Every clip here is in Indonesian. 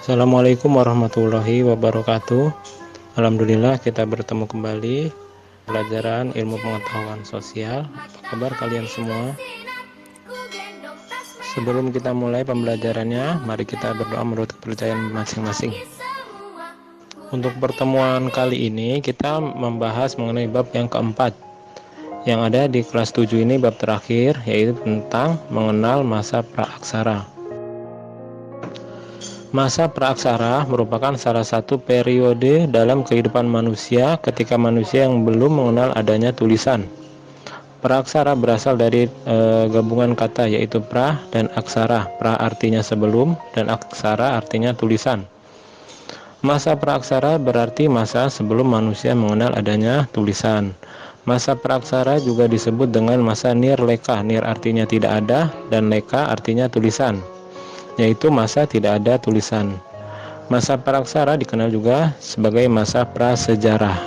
Assalamualaikum warahmatullahi wabarakatuh. Alhamdulillah kita bertemu kembali pelajaran ilmu pengetahuan sosial. Apa kabar kalian semua? Sebelum kita mulai pembelajarannya, mari kita berdoa menurut kepercayaan masing-masing. Untuk pertemuan kali ini kita membahas mengenai bab yang keempat yang ada di kelas 7 ini, bab terakhir, yaitu tentang mengenal masa praaksara. Masa praaksara merupakan salah satu periode dalam kehidupan manusia ketika manusia yang belum mengenal adanya tulisan. Praaksara berasal dari gabungan kata, yaitu pra dan aksara. Pra artinya sebelum dan aksara artinya tulisan. Masa praaksara berarti masa sebelum manusia mengenal adanya tulisan. Masa praaksara juga disebut dengan masa nirleka. Nir artinya tidak ada dan leka artinya tulisan, yaitu masa tidak ada tulisan. Masa praaksara dikenal juga sebagai masa prasejarah.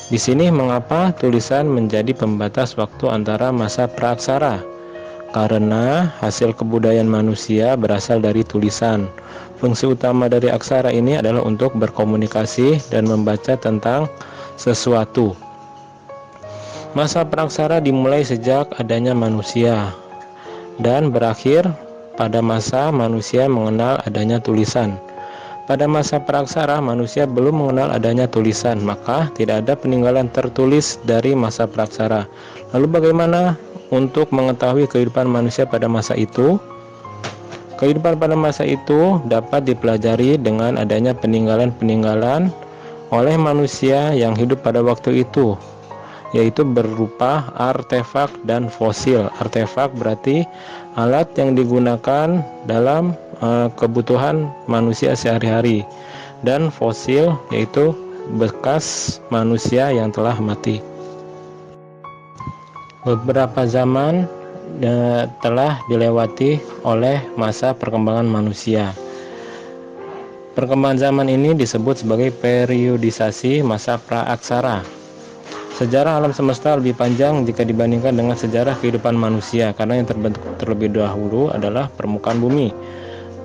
Di sini mengapa tulisan menjadi pembatas waktu antara masa praaksara? Karena hasil kebudayaan manusia berasal dari tulisan. Fungsi utama dari aksara ini adalah untuk berkomunikasi dan membaca tentang sesuatu. Masa praaksara dimulai sejak adanya manusia dan berakhir pada masa manusia mengenal adanya tulisan. Pada masa praaksara manusia belum mengenal adanya tulisan, maka tidak ada peninggalan tertulis dari masa praaksara. Lalu bagaimana untuk mengetahui kehidupan manusia pada masa itu? Kehidupan pada masa itu dapat dipelajari dengan adanya peninggalan-peninggalan oleh manusia yang hidup pada waktu itu, yaitu berupa artefak dan fosil. Artefak berarti alat yang digunakan dalam kebutuhan manusia sehari-hari, dan fosil yaitu bekas manusia yang telah mati. Beberapa zaman telah dilewati oleh masa perkembangan manusia. Perkembangan zaman ini disebut sebagai periodisasi masa praaksara. Sejarah alam semesta lebih panjang jika dibandingkan dengan sejarah kehidupan manusia, karena yang terbentuk terlebih dahulu adalah permukaan bumi.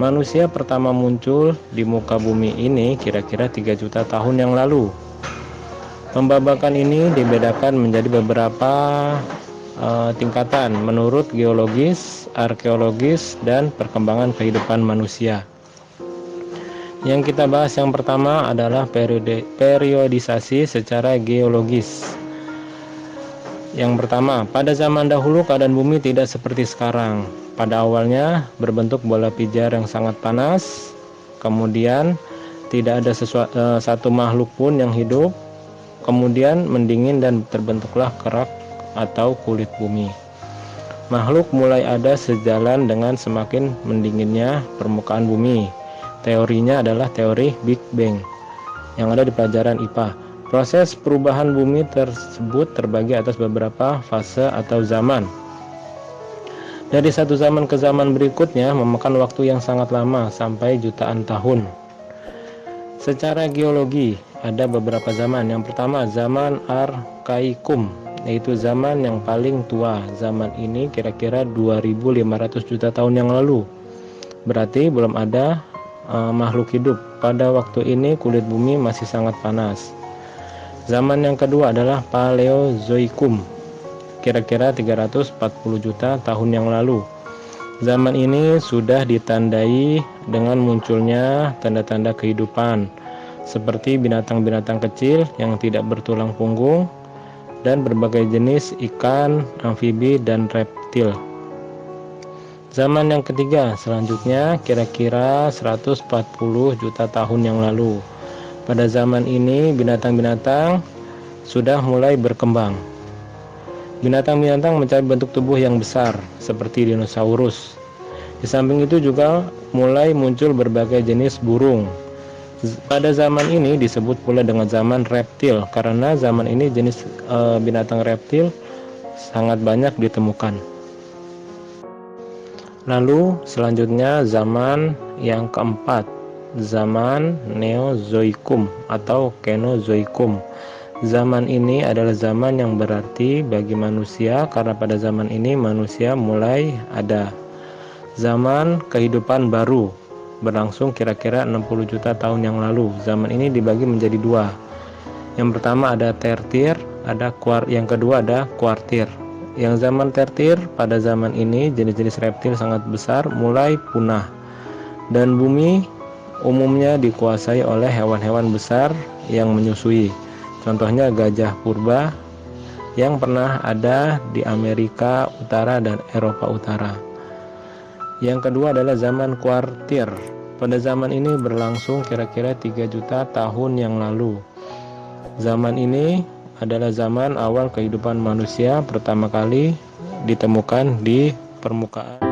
Manusia pertama muncul di muka bumi ini kira-kira 3 juta tahun yang lalu. Pembabakan ini dibedakan menjadi beberapa tingkatan menurut geologis, arkeologis, dan perkembangan kehidupan manusia. Yang kita bahas yang pertama adalah periodisasi secara geologis. Yang pertama, pada zaman dahulu keadaan bumi tidak seperti sekarang. Pada awalnya berbentuk bola pijar yang sangat panas, kemudian tidak ada satu makhluk pun yang hidup, kemudian mendingin dan terbentuklah kerak atau kulit bumi. Makhluk mulai ada sejalan dengan semakin mendinginnya permukaan bumi. Teorinya adalah teori Big Bang yang ada di pelajaran IPA. Proses perubahan bumi tersebut terbagi atas beberapa fase atau zaman. Dari satu zaman ke zaman berikutnya memakan waktu yang sangat lama, sampai jutaan tahun. Secara geologi ada beberapa zaman. Yang pertama, zaman Arkaikum, yaitu zaman yang paling tua. Zaman ini kira-kira 2500 juta tahun yang lalu. Berarti belum ada makhluk hidup. Pada waktu ini kulit bumi masih sangat panas. Zaman yang kedua adalah Paleozoikum, kira-kira 340 juta tahun yang lalu. Zaman ini sudah ditandai dengan munculnya tanda-tanda kehidupan, seperti binatang-binatang kecil yang tidak bertulang punggung dan berbagai jenis ikan, amfibi, dan reptil. Zaman yang ketiga selanjutnya kira-kira 140 juta tahun yang lalu. Pada zaman ini binatang-binatang sudah mulai berkembang. Binatang-binatang mencari bentuk tubuh yang besar seperti dinosaurus. Di samping itu juga mulai muncul berbagai jenis burung. Pada zaman ini disebut pula dengan zaman reptil, karena zaman ini jenis binatang reptil sangat banyak ditemukan. Lalu selanjutnya zaman yang keempat, zaman Neozoikum atau Kenozoikum. Zaman ini adalah zaman yang berarti bagi manusia, karena pada zaman ini manusia mulai ada. Zaman kehidupan baru. berlangsung kira-kira 60 juta tahun yang lalu. Zaman ini dibagi menjadi dua. Yang pertama ada tertier, yang kedua ada kuartir. Yang zaman tertier, pada zaman ini jenis-jenis reptil sangat besar mulai punah, dan bumi umumnya dikuasai oleh hewan-hewan besar yang menyusui. Contohnya gajah purba yang pernah ada di Amerika Utara dan Eropa Utara. Yang kedua adalah zaman kuartir. Pada zaman ini berlangsung kira-kira 3 juta tahun yang lalu. Zaman ini adalah zaman awal kehidupan manusia pertama kali ditemukan di permukaan.